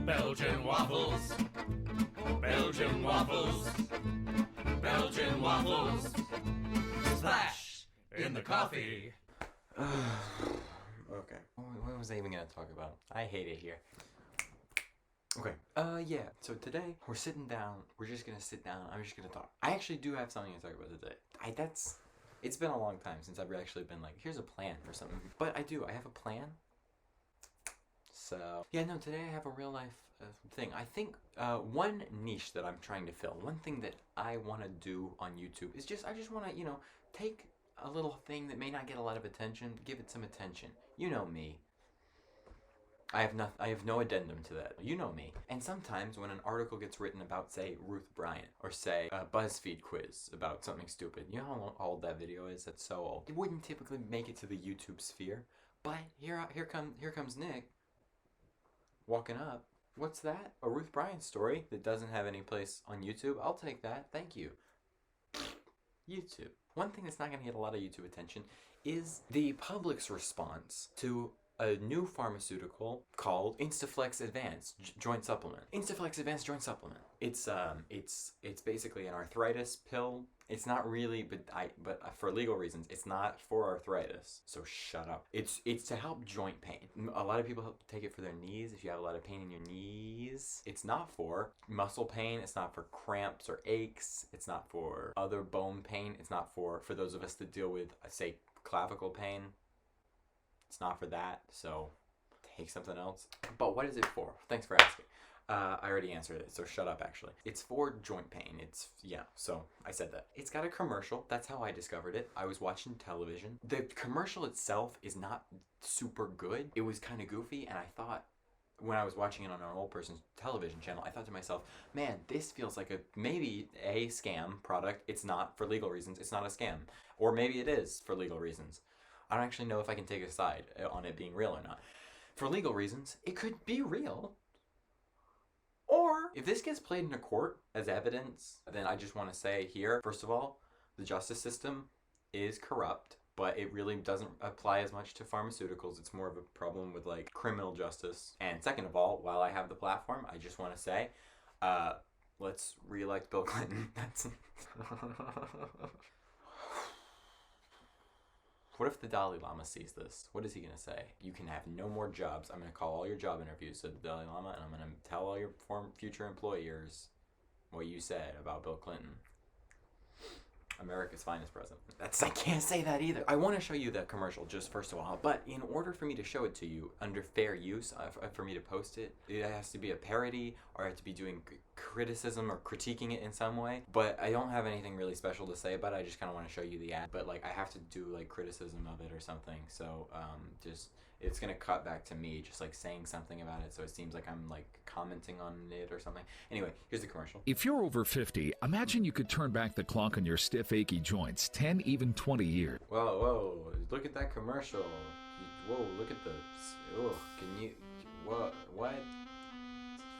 Belgian waffles. Belgian waffles. Belgian waffles. Splash in the coffee. Okay. What was I even gonna talk about? I hate it here. Okay. Yeah. So today we're sitting down. We're just gonna sit down. I'm just gonna talk. I actually do have something to talk about today. It's been a long time since I've actually been like, here's a plan for something. But I have a plan. So yeah, no. Today I have a real life thing. I think one niche that I'm trying to fill, one thing that I want to do on YouTube is I just want to take a little thing that may not get a lot of attention, give it some attention. You know me. I have no addendum to that. You know me. And sometimes when an article gets written about, say, Ruth Bryant, or say a BuzzFeed quiz about something stupid, you know how old that video is? That's so old. It wouldn't typically make it to the YouTube sphere, but here comes Nick walking up. What's that? A Ruth Bryant story that doesn't have any place on YouTube? I'll take that. Thank you. YouTube. One thing that's not going to get a lot of YouTube attention is the public's response to a new pharmaceutical called Instaflex Advanced Joint Supplement. Instaflex Advanced Joint Supplement. It's basically an arthritis pill. It's not really, but for legal reasons, it's not for arthritis. So shut up. It's to help joint pain. A lot of people take it for their knees. If you have a lot of pain in your knees, it's not for muscle pain. It's not for cramps or aches. It's not for other bone pain. It's not for those of us that deal with, say, clavicle pain. It's not for that, so take something else. But what is it for? Thanks for asking. I already answered it, so shut up, actually. It's for joint pain. So I said that. It's got a commercial. That's how I discovered it. I was watching television. The commercial itself is not super good. It was kind of goofy, and I thought, when I was watching it on an old person's television channel, I thought to myself, man, this feels like maybe a scam product. It's not, for legal reasons. It's not a scam. Or maybe it is for legal reasons. I don't actually know if I can take a side on it being real or not. For legal reasons, it could be real. Or if this gets played in a court as evidence, then I just want to say here, first of all, the justice system is corrupt, but it really doesn't apply as much to pharmaceuticals. It's more of a problem with like criminal justice. And second of all, while I have the platform, I just want to say, let's re-elect Bill Clinton. That's What if the Dalai Lama sees this? What is he going to say? You can have no more jobs. I'm going to call all your job interviews to the Dalai Lama, and I'm going to tell all your future employers what you said about Bill Clinton. America's finest president. I can't say that either. I want to show you the commercial just first of all, but in order for me to show it to you under fair use, for me to post it, it has to be a parody, or I have to be doing criticism or critiquing it in some way. But I don't have anything really special to say about it. I just kind of want to show you the ad, but like I have to do like criticism of it or something. So it's gonna cut back to me just like saying something about it, so it seems like I'm like commenting on it or something. Anyway, here's the commercial. If you're over 50, imagine you could turn back the clock on your stiff, achy joints 10, even 20 years. Whoa, look at that commercial. Whoa, look at this. Oh, can you, what?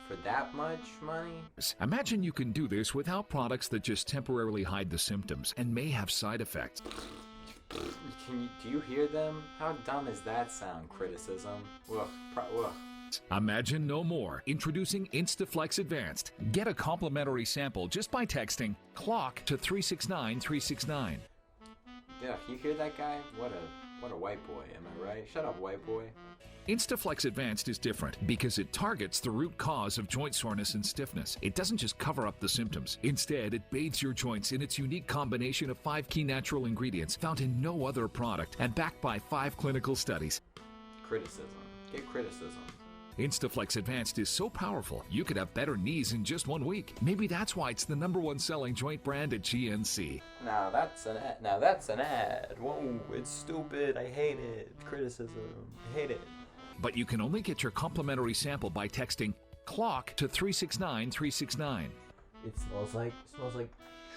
For that much money? Imagine you can do this without products that just temporarily hide the symptoms and may have side effects. Do you hear them? How dumb is that sound? Criticism? Ugh. Imagine no more. Introducing Instaflex Advanced. Get a complimentary sample just by texting CLOCK to 369-369. Yeah, you hear that guy? What a white boy, am I right? Shut up, white boy. Instaflex Advanced is different because it targets the root cause of joint soreness and stiffness. It doesn't just cover up the symptoms. Instead, it bathes your joints in its unique combination of 5 key natural ingredients found in no other product and backed by 5 clinical studies. Criticism. Get criticism. Instaflex Advanced is so powerful, you could have better knees in just 1 week. Maybe that's why it's the #1 selling joint brand at GNC. Now that's an ad. Whoa, it's stupid. I hate it. Criticism. I hate it. But you can only get your complimentary sample by texting CLOCK to 369-369. It smells like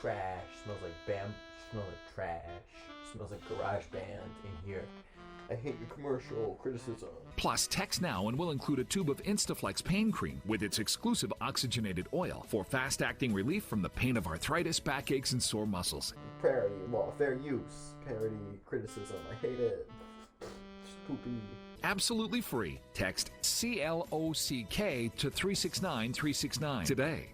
trash. Smells like smells like trash. Smells like garage band in here. I hate your commercial criticism. Plus, text now and we'll include a tube of Instaflex pain cream with its exclusive oxygenated oil for fast-acting relief from the pain of arthritis, backaches, and sore muscles. Parody, well, fair use. Parody, criticism. I hate it. It's poopy. Absolutely free. Text CLOCK to 369-369 today.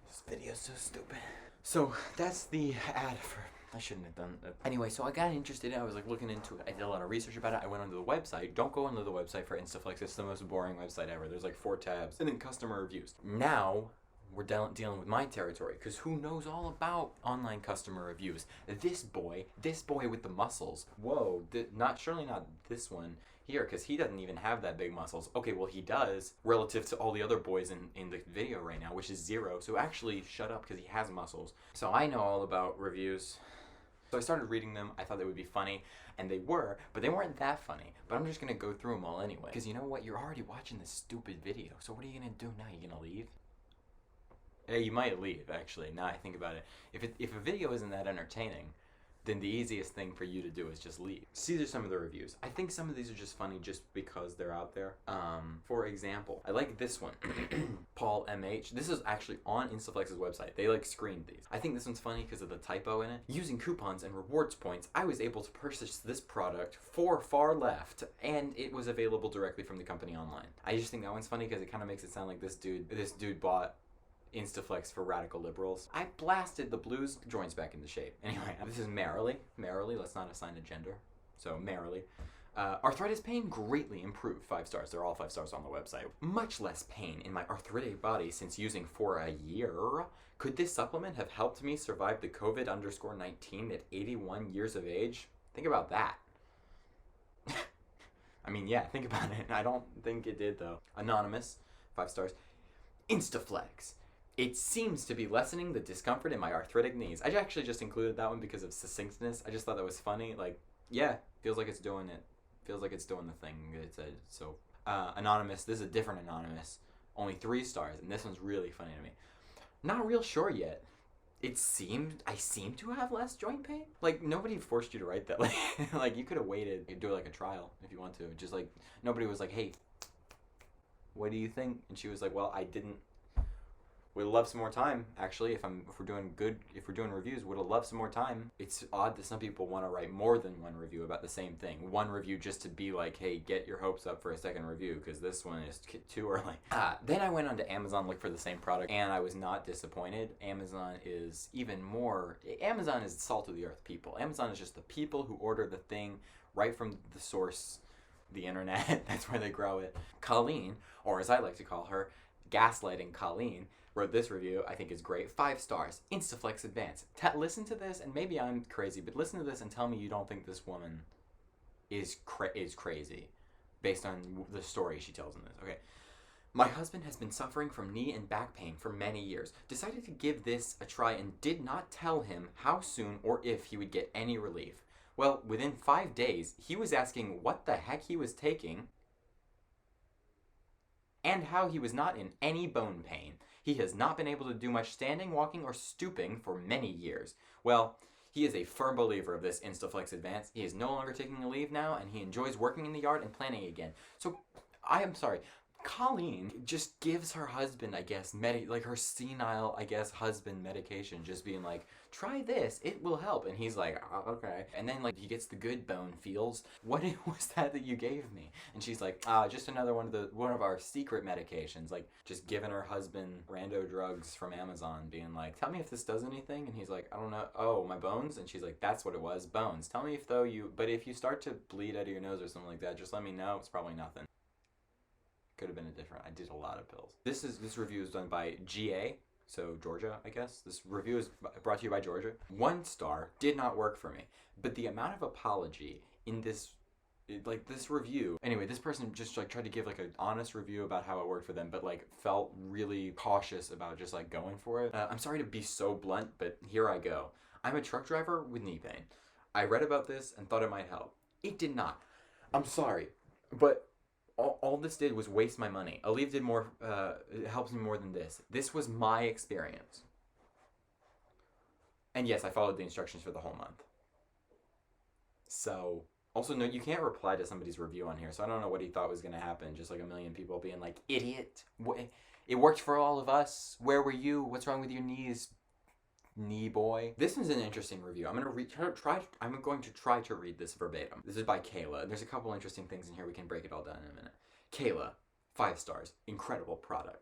This video's so stupid. So that's the ad for. I shouldn't have done that. Anyway, so I got interested in it. I was like looking into it. I did a lot of research about it. I went onto the website. Don't go onto the website for Instaflex. It's the most boring website ever. There's like 4 tabs. And then customer reviews. Now we're dealing with my territory, because who knows all about online customer reviews? This boy with the muscles. Whoa, surely not this one here, because he doesn't even have that big muscles. Okay, well he does relative to all the other boys in the video right now, which is 0. So actually shut up, because he has muscles. So I know all about reviews. So I started reading them. I thought they would be funny, and they were, but they weren't that funny. But I'm just gonna go through them all anyway, because you know what? You're already watching this stupid video. So what are you gonna do now? You gonna leave? Yeah, you might leave, actually, now I think about it. If a video isn't that entertaining, then the easiest thing for you to do is just leave. These are some of the reviews. I think some of these are just funny just because they're out there. For example, I like this one. Paul MH. This is actually on Instaflex's website. They like screened these. I think this one's funny because of the typo in it. Using coupons and rewards points, I was able to purchase this product for far left, and it was available directly from the company online. I just think that one's funny because it kind of makes it sound like this dude bought Instaflex for radical liberals. I blasted the blues joints back into shape. Anyway, this is Merrily. Merrily, let's not assign a gender. So, Merrily. Arthritis pain greatly improved. 5 stars. They're all 5 stars on the website. Much less pain in my arthritic body since using for a year. Could this supplement have helped me survive the COVID-19 at 81 years of age? Think about that. I mean, yeah, think about it. I don't think it did, though. Anonymous. 5 stars. Instaflex. It seems to be lessening the discomfort in my arthritic knees. I actually just included that one because of succinctness. I just thought that was funny. Like, yeah, feels like it's doing it. Feels like it's doing the thing it said. So, Anonymous. This is a different Anonymous. Only 3 stars, and this one's really funny to me. Not real sure yet. I seem to have less joint pain. Like, nobody forced you to write that. Like you could have waited. You could do like a trial if you want to. Just like, nobody was like, hey, what do you think? And she was like, well, I didn't. Would love some more time, actually, if we're doing reviews, would have loved some more time. It's odd that some people want to write more than 1 review about the same thing. 1 review just to be like, hey, get your hopes up for a second review, because this one is too early. Then I went onto Amazon, looked for the same product, and I was not disappointed. Amazon is salt of the earth people. Amazon is just the people who order the thing right from the source, the internet. That's where they grow it. Colleen, or as I like to call her, Gaslighting Colleen, wrote this review. I think is great. 5 stars. Instaflex Advance. Listen to this, and maybe I'm crazy, but listen to this and tell me you don't think this woman is crazy based on the story she tells in this. Okay. My husband has been suffering from knee and back pain for many years. Decided to give this a try and did not tell him how soon or if he would get any relief. Well, within 5 days, he was asking what the heck he was taking and how he was not in any bone pain. He has not been able to do much standing, walking, or stooping for many years. Well, he is a firm believer of this Instaflex Advance. He is no longer taking a leave now, and he enjoys working in the yard and planting again. So, I am sorry. Colleen just gives her husband, I guess, her senile, husband medication, just being like, try this, it will help. And he's like, oh, okay. And then, he gets the good bone feels. What was that you gave me? And she's like, just another one of our secret medications. Just giving her husband rando drugs from Amazon, being like, tell me if this does anything. And he's like, I don't know. Oh, my bones? And she's like, that's what it was, bones. Tell me but if you start to bleed out of your nose or something like that, just let me know. It's probably nothing. Could have been I did a lot of pills. This review is done by GA, so Georgia, I guess. This review is brought to you by Georgia. 1 star, did not work for me. But the amount of apology in this review. Anyway, this person just tried to give an honest review about how it worked for them, but felt really cautious about just going for it. I'm sorry to be so blunt, but here I go. I'm a truck driver with knee pain. I read about this and thought it might help. It did not. I'm sorry, but all this did was waste my money. Aleve did more, it helps me more than this. This was my experience. And yes, I followed the instructions for the whole month. So, also no, you can't reply to somebody's review on here, so I don't know what he thought was going to happen. Just a million people being like, idiot. It worked for all of us. Where were you? What's wrong with your knees? knee boy. This one's an interesting review. I'm going to try to read this verbatim. This is by Kayla. There's a couple interesting things in here. We can break it all down in a minute. Kayla, 5 stars. Incredible product.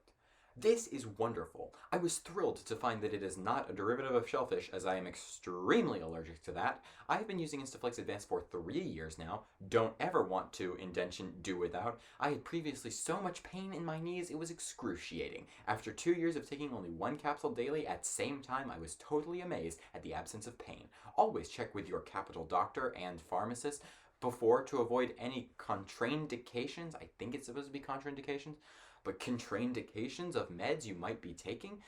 This is wonderful. I was thrilled to find that it is not a derivative of shellfish, as I am extremely allergic to that. I have been using Instaflex Advanced for 3 years now. Don't ever want to indention do without. I had previously so much pain in my knees, it was excruciating. After 2 years of taking only 1 capsule daily at same time, I was totally amazed at the absence of pain. Always check with your capital doctor and pharmacist before to avoid any contraindications. I think it's supposed to be contraindications. But contraindications of meds you might be taking.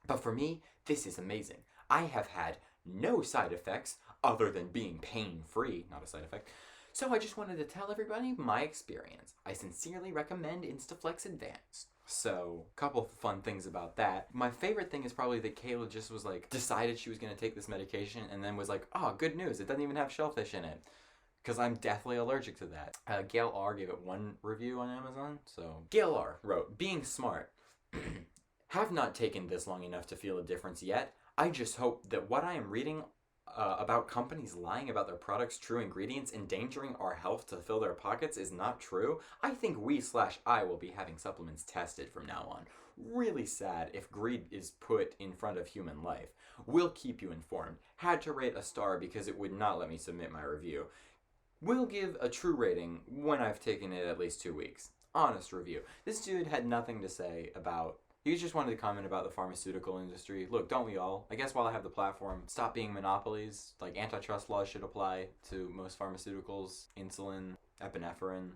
But for me, this is amazing. I have had no side effects other than being pain-free, not a side effect. So I just wanted to tell everybody my experience. I sincerely recommend Instaflex Advanced. So, a couple fun things about that. My favorite thing is probably that Kayla just was like, decided she was going to take this medication and then was like, oh, good news, it doesn't even have shellfish in it. Because I'm deathly allergic to that. Gail R. gave it 1 review on Amazon, so... Gail R. wrote, being smart. Have not taken this long enough to feel a difference yet. I just hope that what I am reading about companies lying about their products' true ingredients, endangering our health to fill their pockets is not true. I think I will be having supplements tested from now on. Really sad if greed is put in front of human life. We'll keep you informed. Had to rate a star because it would not let me submit my review. We'll give a true rating when I've taken it at least 2 weeks. Honest review. This dude had nothing to say about... He just wanted to comment about the pharmaceutical industry. Look, don't we all? I guess while I have the platform, stop being monopolies. Like, antitrust laws should apply to most pharmaceuticals. Insulin, epinephrine.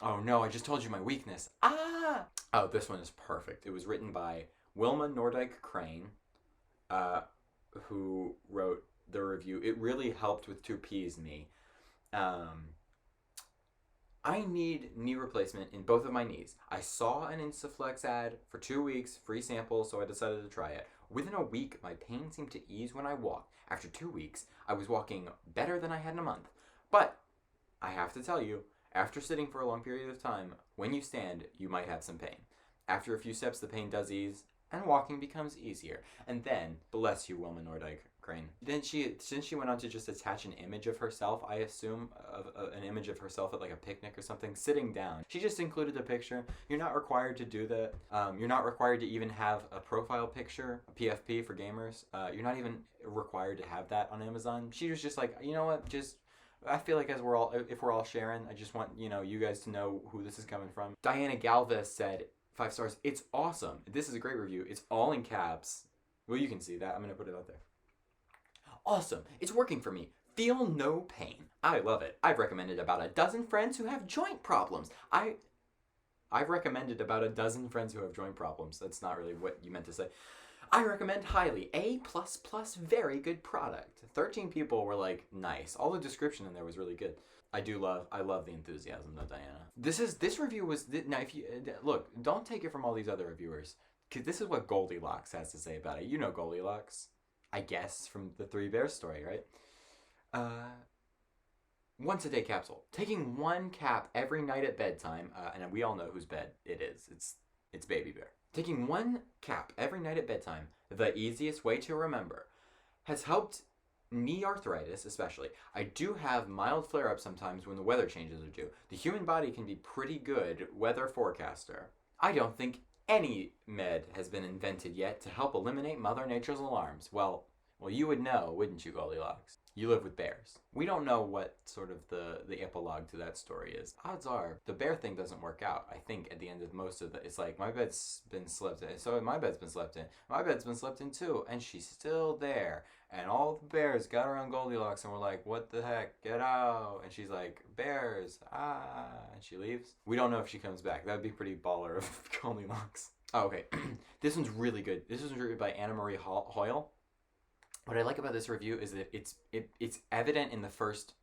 Oh no, I just told you my weakness. Ah! Oh, this one is perfect. It was written by Wilma Nordyke Crane, who wrote the review. It really helped with to appease me. I need knee replacement in both of my knees. I saw an Instaflex ad for 2 weeks, free sample, so I decided to try it. Within a week, my pain seemed to ease when I walked. After 2 weeks, I was walking better than I had in a month. But I have to tell you, after sitting for a long period of time, when you stand, you might have some pain. After a few steps, the pain does ease, and walking becomes easier. And then, bless you, Wilma Nordyke Crane. Then since she went on to just attach an image of herself, I assume, an image of herself at like a picnic or something, sitting down. She just included a picture. You're not required to do that. You're not required to even have a profile picture, a PFP for gamers. You're not even required to have that on Amazon. She was just like, you know what, I feel like if we're all sharing, I just want, you guys to know who this is coming from. Diana Galvez said, 5 stars, it's awesome. This is a great review. It's all in caps. Well, you can see that. I'm going to put it out there. Awesome. It's working for me. Feel no pain. I love it. I've recommended about a dozen friends who have joint problems. I've recommended about a dozen friends who have joint problems. That's not really what you meant to say. I recommend highly. A++, very good product. 13 people were like, nice. All the description in there was really good. I love the enthusiasm though, Diana. This review was, now if you, look, don't take it from all these other reviewers, because this is what Goldilocks has to say about it. You know Goldilocks, I guess, from the 3 Bears story, right? Once a day capsule. Taking 1 cap every night at bedtime, and we all know whose bed it is. It's Baby Bear. Taking 1 cap every night at bedtime, the easiest way to remember, has helped knee arthritis especially. I do have mild flare-ups sometimes when the weather changes are due. The human body can be pretty good weather forecaster. I don't think any med has been invented yet to help eliminate Mother Nature's alarms. Well, you would know, wouldn't you, Goldilocks? You live with bears. We don't know what sort of the epilogue to that story is. Odds are, the bear thing doesn't work out. I think at the end of most of it, it's like, my bed's been slept in, so my bed's been slept in. My bed's been slept in too, and she's still there. And all the bears got around Goldilocks and were like, what the heck, get out. And she's like, bears, and she leaves. We don't know if she comes back. That would be pretty baller of Goldilocks. Oh, okay. This one's really good. This was written by Anna Marie Hoyle. What I like about this review is that it's evident in the first,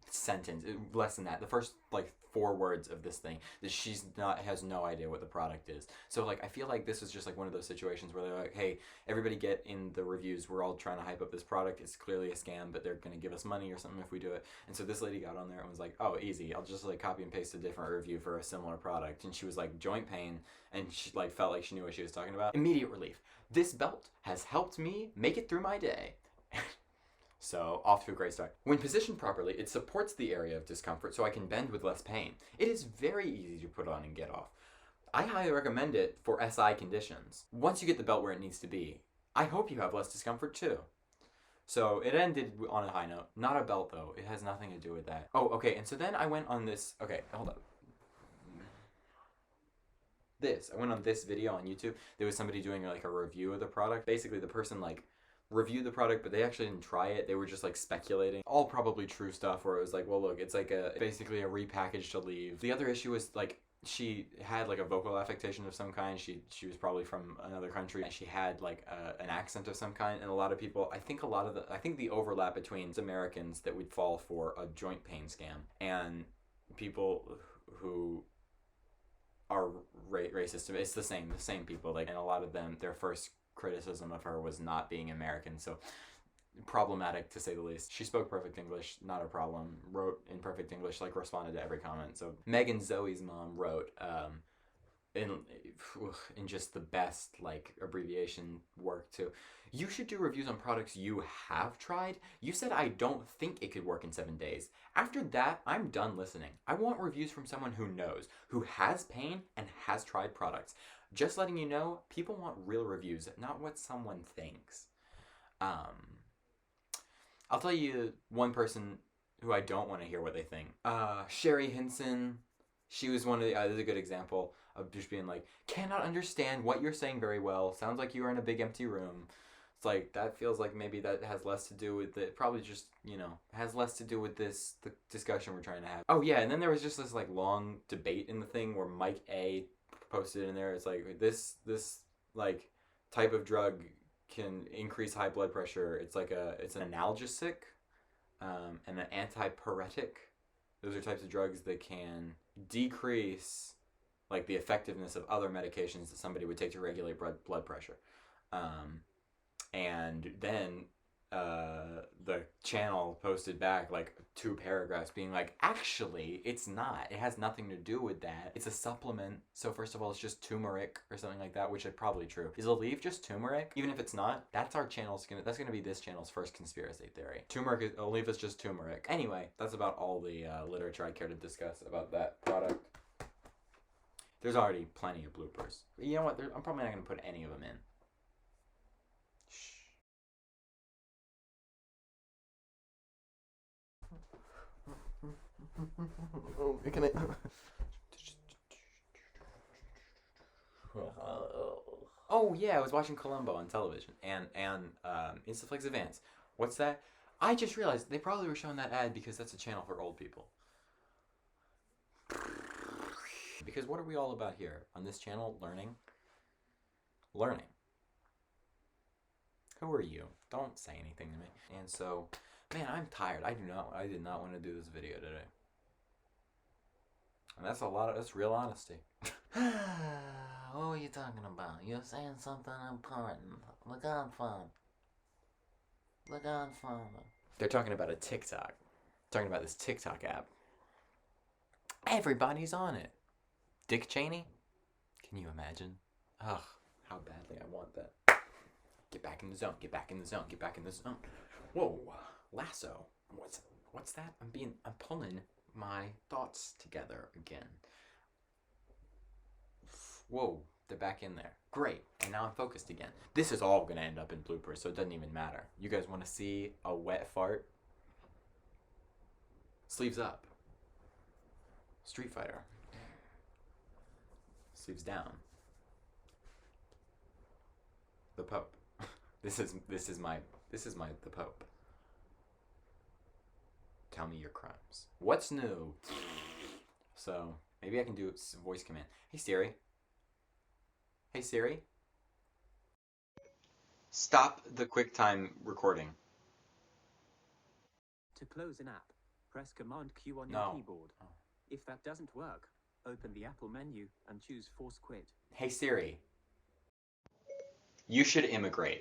sentence, less than that, the first like 4 words of this thing, that has no idea what the product is. So like I feel like this is just like one of those situations where they're like, hey, everybody get in the reviews, we're all trying to hype up this product, it's clearly a scam, but they're gonna give us money or something if we do it. And so this lady got on there and was like, oh, easy, I'll just like copy and paste a different review for a similar product. And she was like, joint pain, and she like felt like she knew what she was talking about. Immediate relief. This belt has helped me make it through my day. So, off to a great start. When positioned properly, it supports the area of discomfort so I can bend with less pain. It is very easy to put on and get off. I highly recommend it for SI conditions. Once you get the belt where it needs to be, I hope you have less discomfort too. So, it ended on a high note. Not a belt though. It has nothing to do with that. Oh, okay, and so then I went on this... Okay, hold up. I went on this video on YouTube. There was somebody doing like a review of the product. Basically, the person like reviewed the product, but they actually didn't try it. They were just like speculating. All probably true stuff where it was like, well, look, it's like basically a repackaged Aleve. The other issue was like she had like a vocal affectation of some kind. She was probably from another country, and she had like an accent of some kind. And a lot of people, I think the overlap between Americans that would fall for a joint pain scam and people who are racist, it's the same people, like, and a lot of them, their first criticism of her was not being American, so problematic to say the least. She spoke perfect English, not a problem, wrote in perfect English, like responded to every comment. So Megan Zoe's mom wrote in just the best like abbreviation work too. You should do reviews on products you have tried. You said I don't think it could work in 7 days. After that, I'm done listening. I want reviews from someone who knows, who has pain and has tried products. Just letting you know, people want real reviews, not what someone thinks. I'll tell you one person who I don't want to hear what they think. Sherry Hinson. She was one of the, this is a good example of just being like, cannot understand what you're saying very well. Sounds like you are in a big empty room. It's like, that feels like maybe that has less to do with it. Probably just, has less to do with the discussion we're trying to have. Oh yeah, and then there was just this like long debate in the thing where Mike A posted in there. It's like, this like type of drug can increase high blood pressure. It's like it's an analgesic and an antipyretic. Those are types of drugs that can decrease like the effectiveness of other medications that somebody would take to regulate blood pressure. And then the channel posted back like 2 paragraphs being like, actually, it's not. It has nothing to do with that. It's a supplement. So first of all, it's just turmeric or something like that, which is probably true. Is Aleve just turmeric? Even if it's not, that's gonna be this channel's first conspiracy theory. Aleve is just turmeric. Anyway, that's about all the literature I care to discuss about that product. There's already plenty of bloopers. You know what? I'm probably not gonna put any of them in. Can I... Oh yeah, I was watching Columbo on television and Instaflex Advance. What's that? I just realized they probably were showing that ad because that's a channel for old people. Because what are we all about here on this channel? Learning. Who are you? Don't say anything to me. And so, man, I'm tired. I did not want to do this video today. And that's real honesty. What were you talking about? You're saying something important. Look on phone. They're talking about a TikTok. Talking about this TikTok app. Everybody's on it. Dick Cheney? Can you imagine? Ugh, how badly I want that. Get back in the zone. Whoa, lasso. What's that? I'm pulling my thoughts together again. Whoa, they're back in there. Great, and now I'm focused again. This is all gonna end up in bloopers, so it doesn't even matter. You guys wanna see a wet fart? Sleeves up. Street Fighter. Sleeves down. The Pope. This is the Pope. Tell me your crimes. What's new? So maybe I can do a voice command. Hey Siri. Hey Siri. Stop the QuickTime recording. To close an app, press press Command Q on No. your keyboard. Oh. If that doesn't work, open the Apple menu and choose Force Quit. Hey Siri, you should immigrate.